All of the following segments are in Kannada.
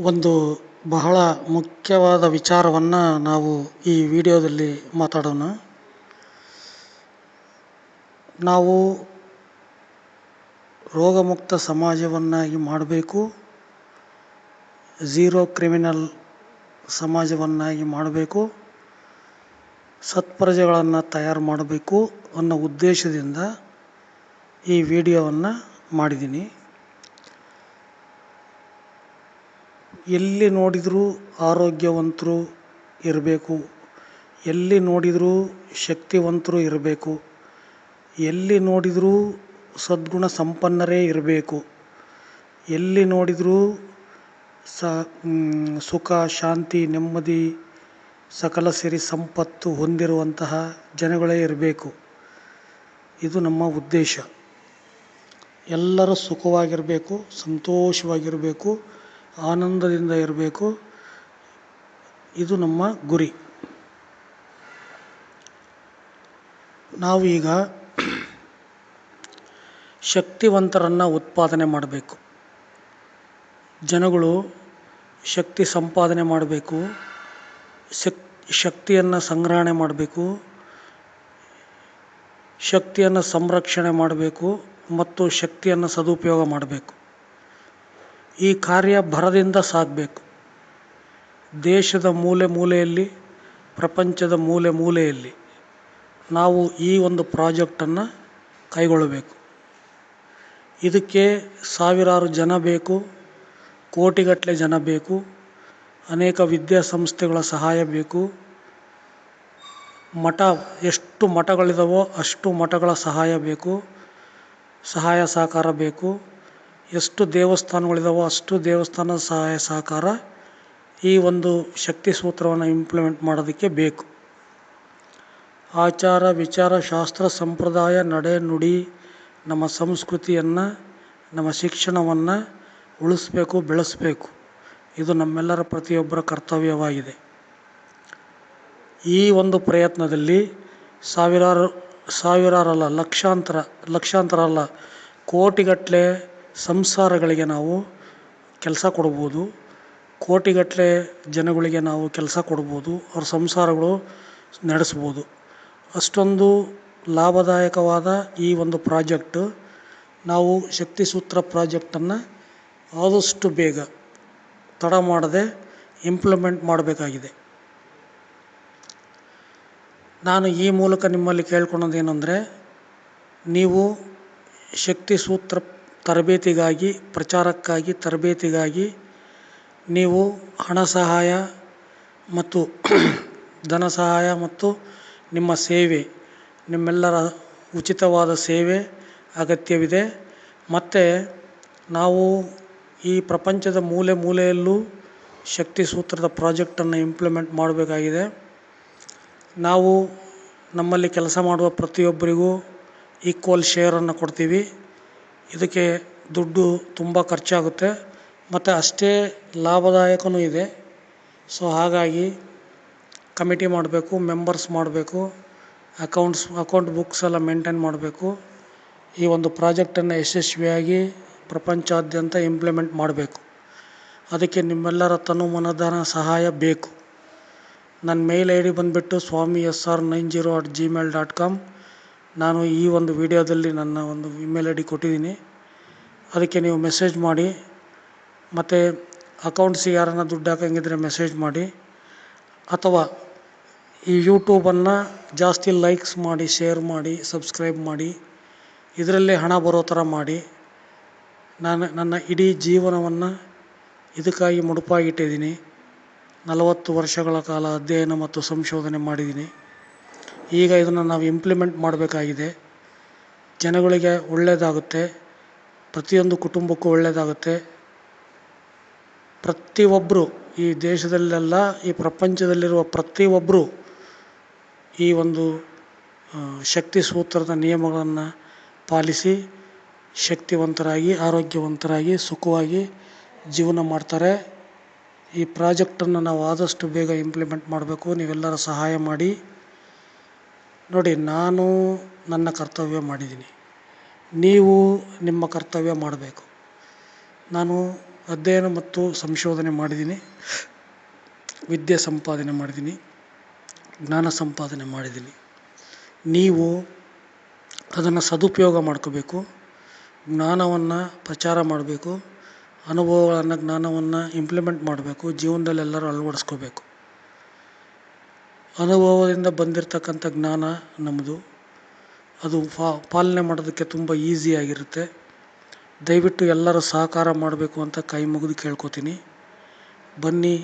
ಒಂದು ಬಹಳ ಮುಖ್ಯವಾದ ವಿಚಾರವನ್ನು ನಾವು ಈ ವಿಡಿಯೋದಲ್ಲಿ ಮಾತಾಡೋಣ. ನಾವು ರೋಗಮುಕ್ತ ಸಮಾಜವನ್ನಾಗಿ ಮಾಡಬೇಕು, ಝೀರೋ ಕ್ರಿಮಿನಲ್ ಸಮಾಜವನ್ನಾಗಿ ಮಾಡಬೇಕು, ಸತ್ಪ್ರಜೆಗಳನ್ನು ತಯಾರು ಮಾಡಬೇಕು ಅನ್ನೋ ಉದ್ದೇಶದಿಂದ ಈ ವಿಡಿಯೋವನ್ನು ಮಾಡಿದ್ದೀನಿ. ಎಲ್ಲಿ ನೋಡಿದರೂ ಆರೋಗ್ಯವಂತರು ಇರಬೇಕು, ಎಲ್ಲಿ ನೋಡಿದರೂ ಶಕ್ತಿವಂತರು ಇರಬೇಕು, ಎಲ್ಲಿ ನೋಡಿದರೂ ಸದ್ಗುಣ ಸಂಪನ್ನರೇ ಇರಬೇಕು, ಎಲ್ಲಿ ನೋಡಿದರೂ ಸುಖ ಶಾಂತಿ ನೆಮ್ಮದಿ ಸಕಲ ಸಿರಿ ಸಂಪತ್ತು ಹೊಂದಿರುವಂತಹ ಜನಗಳೇ ಇರಬೇಕು. ಇದು ನಮ್ಮ ಉದ್ದೇಶ. ಎಲ್ಲರೂ ಸುಖವಾಗಿರಬೇಕು, ಸಂತೋಷವಾಗಿರಬೇಕು, ಆನಂದದಿಂದ ಇರಬೇಕು. ಇದು ನಮ್ಮ ಗುರಿ. ನಾವು ಈಗ ಶಕ್ತಿವಂತರನ್ನು ಉತ್ಪಾದನೆ ಮಾಡಬೇಕು. ಜನಗಳು ಶಕ್ತಿ ಸಂಪಾದನೆ ಮಾಡಬೇಕು, ಶಕ್ತಿಯನ್ನು ಸಂಗ್ರಹಣೆ ಮಾಡಬೇಕು, ಶಕ್ತಿಯನ್ನು ಸಂರಕ್ಷಣೆ ಮಾಡಬೇಕು ಮತ್ತು ಶಕ್ತಿಯನ್ನು ಸದುಪಯೋಗ ಮಾಡಬೇಕು. ಈ ಕಾರ್ಯ ಭರದಿಂದ ಸಾಗಬೇಕು. ದೇಶದ ಮೂಲೆ ಮೂಲೆಯಲ್ಲಿ, ಪ್ರಪಂಚದ ಮೂಲೆ ಮೂಲೆಯಲ್ಲಿ ನಾವು ಈ ಒಂದು ಪ್ರಾಜೆಕ್ಟನ್ನು ಕೈಗೊಳ್ಳಬೇಕು. ಇದಕ್ಕೆ ಸಾವಿರಾರು ಜನ ಬೇಕು, ಕೋಟಿಗಟ್ಟಲೆ ಜನ ಬೇಕು, ಅನೇಕ ವಿದ್ಯಾಸಂಸ್ಥೆಗಳ ಸಹಾಯ ಬೇಕು. ಎಷ್ಟು ಮಠಗಳಿದಾವೋ ಅಷ್ಟು ಮಠಗಳ ಸಹಾಯ ಬೇಕು, ಸಹಾಯ ಸಹಕಾರ ಬೇಕು. ಎಷ್ಟು ದೇವಸ್ಥಾನಗಳಿದಾವೋ ಅಷ್ಟು ದೇವಸ್ಥಾನದ ಸಹಾಯ ಸಹಕಾರ ಈ ಒಂದು ಶಕ್ತಿ ಸೂತ್ರವನ್ನು ಇಂಪ್ಲಿಮೆಂಟ್ ಮಾಡೋದಕ್ಕೆ ಬೇಕು. ಆಚಾರ ವಿಚಾರ ಶಾಸ್ತ್ರ ಸಂಪ್ರದಾಯ ನಡೆ ನುಡಿ ನಮ್ಮ ಸಂಸ್ಕೃತಿಯನ್ನು ನಮ್ಮ ಶಿಕ್ಷಣವನ್ನು ಉಳಿಸ್ಬೇಕು, ಬೆಳೆಸಬೇಕು. ಇದು ನಮ್ಮೆಲ್ಲರ ಪ್ರತಿಯೊಬ್ಬರ ಕರ್ತವ್ಯವಾಗಿದೆ. ಈ ಒಂದು ಪ್ರಯತ್ನದಲ್ಲಿ ಸಾವಿರಾರಲ್ಲ, ಲಕ್ಷಾಂತರ ಅಲ್ಲ, ಕೋಟಿಗಟ್ಟಲೆ ಸಂಸಾರಗಳಿಗೆ ನಾವು ಕೆಲಸ ಕೊಡ್ಬೋದು. ಕೋಟಿಗಟ್ಟಲೆ ಜನಗಳಿಗೆ ನಾವು ಕೆಲಸ ಕೊಡ್ಬೋದು, ಅವ್ರ ಸಂಸಾರಗಳು ನಡೆಸ್ಬೋದು. ಅಷ್ಟೊಂದು ಲಾಭದಾಯಕವಾದ ಈ ಒಂದು ಪ್ರಾಜೆಕ್ಟ್, ನಾವು ಶಕ್ತಿ ಸೂತ್ರ ಪ್ರಾಜೆಕ್ಟನ್ನು ಆದಷ್ಟು ಬೇಗ ತಡ ಮಾಡದೆ ಇಂಪ್ಲಿಮೆಂಟ್ ಮಾಡಬೇಕಾಗಿದೆ. ನಾನು ಈ ಮೂಲಕ ನಿಮ್ಮಲ್ಲಿ ಕೇಳ್ಕೊಳೋದೇನೆಂದರೆ, ನೀವು ಶಕ್ತಿ ಸೂತ್ರ ತರಬೇತಿಗಾಗಿ, ಪ್ರಚಾರಕ್ಕಾಗಿ, ತರಬೇತಿಗಾಗಿ ನೀವು ಹಣ ಸಹಾಯ ಮತ್ತು ಧನ ಸಹಾಯ ಮತ್ತು ನಿಮ್ಮ ಸೇವೆ, ನಿಮ್ಮೆಲ್ಲರ ಉಚಿತವಾದ ಸೇವೆ ಅಗತ್ಯವಿದೆ. ಮತ್ತು ನಾವು ಈ ಪ್ರಪಂಚದ ಮೂಲೆ ಮೂಲೆಯಲ್ಲೂ ಶಕ್ತಿ ಸೂತ್ರದ ಪ್ರಾಜೆಕ್ಟನ್ನು ಇಂಪ್ಲಿಮೆಂಟ್ ಮಾಡಬೇಕಾಗಿದೆ. ನಾವು ನಮ್ಮಲ್ಲಿ ಕೆಲಸ ಮಾಡುವ ಪ್ರತಿಯೊಬ್ಬರಿಗೂ ಈಕ್ವಲ್ ಶೇರನ್ನು ಕೊಡ್ತೀವಿ. ಇದಕ್ಕೆ ದುಡ್ಡು ತುಂಬ ಖರ್ಚಾಗುತ್ತೆ ಮತ್ತು ಅಷ್ಟೇ ಲಾಭದಾಯಕವೂ ಇದೆ. ಸೊ ಹಾಗಾಗಿ ಕಮಿಟಿ ಮಾಡಬೇಕು, ಮೆಂಬರ್ಸ್ ಮಾಡಬೇಕು, ಅಕೌಂಟ್ ಬುಕ್ಸ್ ಎಲ್ಲ ಮೇಂಟೈನ್ ಮಾಡಬೇಕು. ಈ ಒಂದು ಪ್ರಾಜೆಕ್ಟನ್ನು ಯಶಸ್ವಿಯಾಗಿ ಪ್ರಪಂಚಾದ್ಯಂತ ಇಂಪ್ಲಿಮೆಂಟ್ ಮಾಡಬೇಕು. ಅದಕ್ಕೆ ನಿಮ್ಮೆಲ್ಲರ ತನು ಮನಧನ ಸಹಾಯ ಬೇಕು. ನನ್ನ ಮೇಲ್ ID ಬಂದುಬಿಟ್ಟು swami.sr90@gmail.com. ನಾನು ಈ ಒಂದು ವಿಡಿಯೋದಲ್ಲಿ ನನ್ನ ಒಂದು ಇಮೇಲ್ ID ಕೊಟ್ಟಿದ್ದೀನಿ. ಅದಕ್ಕೆ ನೀವು ಮೆಸೇಜ್ ಮಾಡಿ. ಮತ್ತು ಅಕೌಂಟ್ಸಿಗೆ ಯಾರನ್ನ ದುಡ್ಡು ಹಾಕಂಗಿದ್ರೆ ಮೆಸೇಜ್ ಮಾಡಿ. ಅಥವಾ ಈ ಯೂಟ್ಯೂಬನ್ನು ಜಾಸ್ತಿ ಲೈಕ್ಸ್ ಮಾಡಿ, ಶೇರ್ ಮಾಡಿ, ಸಬ್ಸ್ಕ್ರೈಬ್ ಮಾಡಿ. ಇದರಲ್ಲೇ ಹಣ ಬರೋ ಥರ ಮಾಡಿ. ನಾನು ನನ್ನ ಇಡೀ ಜೀವನವನ್ನು ಇದಕ್ಕಾಗಿ ಮುಡುಪಾಗಿಟ್ಟಿದ್ದೀನಿ. 40 ವರ್ಷಗಳ ಕಾಲ ಅಧ್ಯಯನ ಮತ್ತು ಸಂಶೋಧನೆ ಮಾಡಿದ್ದೀನಿ. ಈಗ ಇದನ್ನು ನಾವು ಇಂಪ್ಲಿಮೆಂಟ್ ಮಾಡಬೇಕಾಗಿದೆ. ಜನಗಳಿಗೆ ಒಳ್ಳೆಯದಾಗುತ್ತೆ, ಪ್ರತಿಯೊಂದು ಕುಟುಂಬಕ್ಕೂ ಒಳ್ಳೆಯದಾಗುತ್ತೆ. ಪ್ರತಿಯೊಬ್ಬರು ಈ ದೇಶದಲ್ಲೆಲ್ಲ, ಈ ಪ್ರಪಂಚದಲ್ಲಿರುವ ಪ್ರತಿಯೊಬ್ಬರು ಈ ಒಂದು ಶಕ್ತಿ ಸೂತ್ರದ ನಿಯಮಗಳನ್ನು ಪಾಲಿಸಿ ಶಕ್ತಿವಂತರಾಗಿ, ಆರೋಗ್ಯವಂತರಾಗಿ, ಸುಖವಾಗಿ ಜೀವನ ಮಾಡ್ತಾರೆ. ಈ ಪ್ರಾಜೆಕ್ಟನ್ನು ನಾವು ಆದಷ್ಟು ಬೇಗ ಇಂಪ್ಲಿಮೆಂಟ್ ಮಾಡಬೇಕು. ನೀವೆಲ್ಲರ ಸಹಾಯ ಮಾಡಿ. ನೋಡಿ, ನಾನು ನನ್ನ ಕರ್ತವ್ಯ ಮಾಡಿದ್ದೀನಿ, ನೀವು ನಿಮ್ಮ ಕರ್ತವ್ಯ ಮಾಡಬೇಕು. ನಾನು ಅಧ್ಯಯನ ಮತ್ತು ಸಂಶೋಧನೆ ಮಾಡಿದ್ದೀನಿ, ವಿದ್ಯೆ ಸಂಪಾದನೆ ಮಾಡಿದ್ದೀನಿ, ಜ್ಞಾನ ಸಂಪಾದನೆ ಮಾಡಿದ್ದೀನಿ. ನೀವು ಅದನ್ನು ಸದುಪಯೋಗ ಮಾಡ್ಕೋಬೇಕು, ಜ್ಞಾನವನ್ನು ಪ್ರಚಾರ ಮಾಡಬೇಕು, ಅನುಭವಗಳನ್ನು ಜ್ಞಾನವನ್ನು ಇಂಪ್ಲಿಮೆಂಟ್ ಮಾಡಬೇಕು, ಜೀವನದಲ್ಲಿ ಎಲ್ಲರೂ ಅಳವಡಿಸ್ಕೋಬೇಕು. ಅನುಭವದಿಂದ ಬಂದಿರತಕ್ಕಂಥ ಜ್ಞಾನ ನಮ್ಮದು, ಅದು ಪಾಲನೆ ಮಾಡೋದಕ್ಕೆ ತುಂಬ ಈಸಿಯಾಗಿರುತ್ತೆ. ದಯವಿಟ್ಟು ಎಲ್ಲರೂ ಸಹಕಾರ ಮಾಡಬೇಕು ಅಂತ ಕೈ ಮುಗಿದು ಕೇಳ್ಕೊತೀನಿ. ಬನ್ನಿ,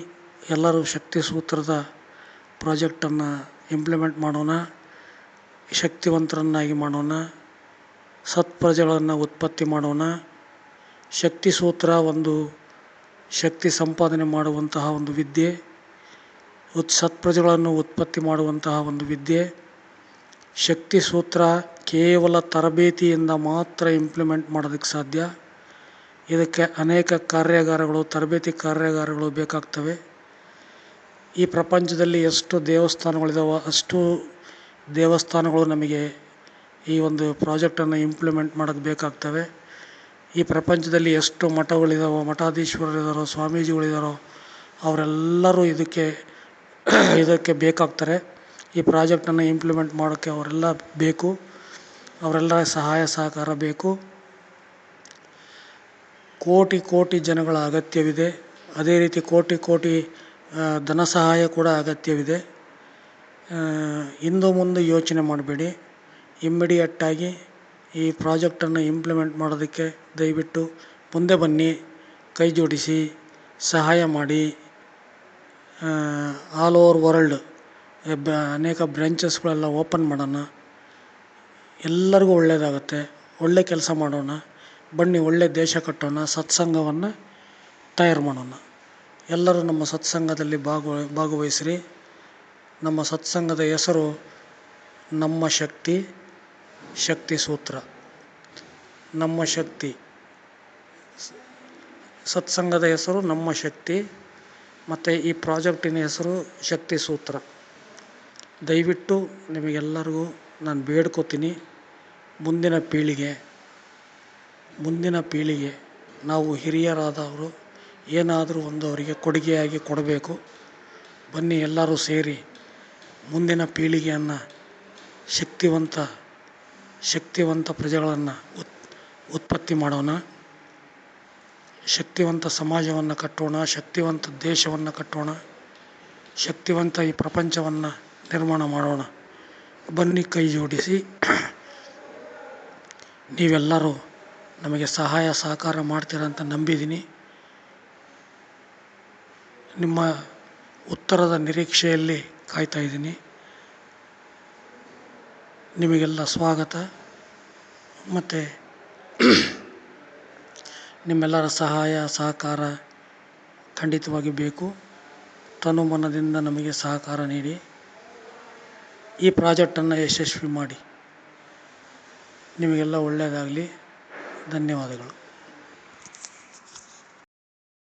ಎಲ್ಲರೂ ಶಕ್ತಿ ಸೂತ್ರದ ಪ್ರಾಜೆಕ್ಟನ್ನು ಇಂಪ್ಲಿಮೆಂಟ್ ಮಾಡೋಣ, ಶಕ್ತಿವಂತರನ್ನಾಗಿ ಮಾಡೋಣ, ಸತ್ಪ್ರಜೆಗಳನ್ನು ಉತ್ಪತ್ತಿ ಮಾಡೋಣ. ಶಕ್ತಿ ಸೂತ್ರ ಒಂದು ಶಕ್ತಿ ಸಂಪಾದನೆ ಮಾಡುವಂತಹ ಒಂದು ವಿದ್ಯೆ, ಸತ್ಪ್ರಜೆಗಳನ್ನು ಉತ್ಪತ್ತಿ ಮಾಡುವಂತಹ ಒಂದು ವಿದ್ಯೆ. ಶಕ್ತಿ ಸೂತ್ರ ಕೇವಲ ತರಬೇತಿಯಿಂದ ಮಾತ್ರ ಇಂಪ್ಲಿಮೆಂಟ್ ಮಾಡೋದಕ್ಕೆ ಸಾಧ್ಯ. ಇದಕ್ಕೆ ಅನೇಕ ಕಾರ್ಯಾಗಾರಗಳು, ತರಬೇತಿ ಕಾರ್ಯಾಗಾರಗಳು ಬೇಕಾಗ್ತವೆ. ಈ ಪ್ರಪಂಚದಲ್ಲಿ ಎಷ್ಟು ದೇವಸ್ಥಾನಗಳಿದಾವೋ ಅಷ್ಟು ದೇವಸ್ಥಾನಗಳು ನಮಗೆ ಈ ಒಂದು ಪ್ರಾಜೆಕ್ಟನ್ನು ಇಂಪ್ಲಿಮೆಂಟ್ ಮಾಡೋಕ್ಕೆ ಬೇಕಾಗ್ತವೆ. ಈ ಪ್ರಪಂಚದಲ್ಲಿ ಎಷ್ಟು ಮಠಗಳಿದಾವೋ, ಮಠಾಧೀಶ್ವರರಿದ್ದಾರೋ, ಸ್ವಾಮೀಜಿಗಳಿದ್ದಾರೋ ಅವರೆಲ್ಲರೂ ಇದಕ್ಕೆ ಬೇಕಾಗ್ತಾರೆ. ಈ ಪ್ರಾಜೆಕ್ಟನ್ನು ಇಂಪ್ಲಿಮೆಂಟ್ ಮಾಡೋಕ್ಕೆ ಅವರೆಲ್ಲ ಬೇಕು, ಅವರೆಲ್ಲರ ಸಹಾಯ ಸಹಕಾರ ಬೇಕು. ಕೋಟಿ ಕೋಟಿ ಜನಗಳ ಅಗತ್ಯವಿದೆ. ಅದೇ ರೀತಿ ಕೋಟಿ ಕೋಟಿ ಧನ ಸಹಾಯ ಕೂಡ ಅಗತ್ಯವಿದೆ. ಹಿಂದು ಮುಂದೆ ಯೋಚನೆ ಮಾಡಬೇಡಿ, ಇಮ್ಮಿಡಿಯೇಟಾಗಿ ಈ ಪ್ರಾಜೆಕ್ಟನ್ನು ಇಂಪ್ಲಿಮೆಂಟ್ ಮಾಡೋದಕ್ಕೆ ದಯವಿಟ್ಟು ಮುಂದೆ ಬನ್ನಿ, ಕೈ ಜೋಡಿಸಿ ಸಹಾಯ ಮಾಡಿ. ಆಲ್ ಓವರ್ ವರ್ಲ್ಡ್ ಅನೇಕ ಬ್ರಾಂಚಸ್ಗಳೆಲ್ಲ ಓಪನ್ ಮಾಡೋಣ, ಎಲ್ಲರಿಗೂ ಒಳ್ಳೆಯದಾಗುತ್ತೆ. ಒಳ್ಳೆ ಕೆಲಸ ಮಾಡೋಣ, ಬನ್ನಿ ಒಳ್ಳೆ ದೇಶ ಕಟ್ಟೋಣ, ಸತ್ಸಂಗವನ್ನು ತಯಾರು ಮಾಡೋಣ. ಎಲ್ಲರೂ ನಮ್ಮ ಸತ್ಸಂಗದಲ್ಲಿ ಭಾಗವಹಿಸ್ರಿ. ನಮ್ಮ ಸತ್ಸಂಗದ ಹೆಸರು ನಮ್ಮ ಶಕ್ತಿ, ಶಕ್ತಿ ಸೂತ್ರ. ನಮ್ಮ ಶಕ್ತಿ ಸತ್ಸಂಗದ ಹೆಸರು ನಮ್ಮ ಶಕ್ತಿ, ಮತ್ತು ಈ ಪ್ರಾಜೆಕ್ಟಿನ ಹೆಸರು ಶಕ್ತಿ ಸೂತ್ರ. ದಯವಿಟ್ಟು ನಿಮಗೆಲ್ಲರಿಗೂ ನಾನು ಬೇಡ್ಕೋತೀನಿ, ಮುಂದಿನ ಪೀಳಿಗೆ ನಾವು ಹಿರಿಯರಾದವರು ಏನಾದರೂ ಒಂದು ಅವರಿಗೆ ಕೊಡುಗೆಯಾಗಿ ಕೊಡಬೇಕು. ಬನ್ನಿ ಎಲ್ಲರೂ ಸೇರಿ ಮುಂದಿನ ಪೀಳಿಗೆಯನ್ನು ಶಕ್ತಿವಂತ ಪ್ರಜೆಗಳನ್ನು ಉತ್ಪತ್ತಿ ಮಾಡೋಣ. ಶಕ್ತಿವಂತ ಸಮಾಜವನ್ನು ಕಟ್ಟೋಣ, ಶಕ್ತಿವಂತ ದೇಶವನ್ನು ಕಟ್ಟೋಣ, ಶಕ್ತಿವಂತ ಈ ಪ್ರಪಂಚವನ್ನು ನಿರ್ಮಾಣ ಮಾಡೋಣ. ಬನ್ನಿ ಕೈ ಜೋಡಿಸಿ. ನೀವೆಲ್ಲರೂ ನಮಗೆ ಸಹಾಯ ಸಹಕಾರ ಮಾಡ್ತೀರಂತ ನಂಬಿದ್ದೀನಿ. ನಿಮ್ಮ ಉತ್ತರದ ನಿರೀಕ್ಷೆಯಲ್ಲಿ ಕಾಯ್ತಾಯಿದ್ದೀನಿ. ನಿಮಗೆಲ್ಲ ಸ್ವಾಗತ. ಮತ್ತು ನಿಮ್ಮೆಲ್ಲರ ಸಹಾಯ ಸಹಕಾರ ಖಂಡಿತವಾಗಿ ಬೇಕು. ತನುಮನದಿಂದ ನಮಗೆ ಸಹಕಾರ ನೀಡಿ ಈ ಪ್ರಾಜೆಕ್ಟನ್ನು ಯಶಸ್ವಿ ಮಾಡಿ. ನಿಮಗೆಲ್ಲ ಒಳ್ಳೆಯದಾಗಲಿ. ಧನ್ಯವಾದಗಳು.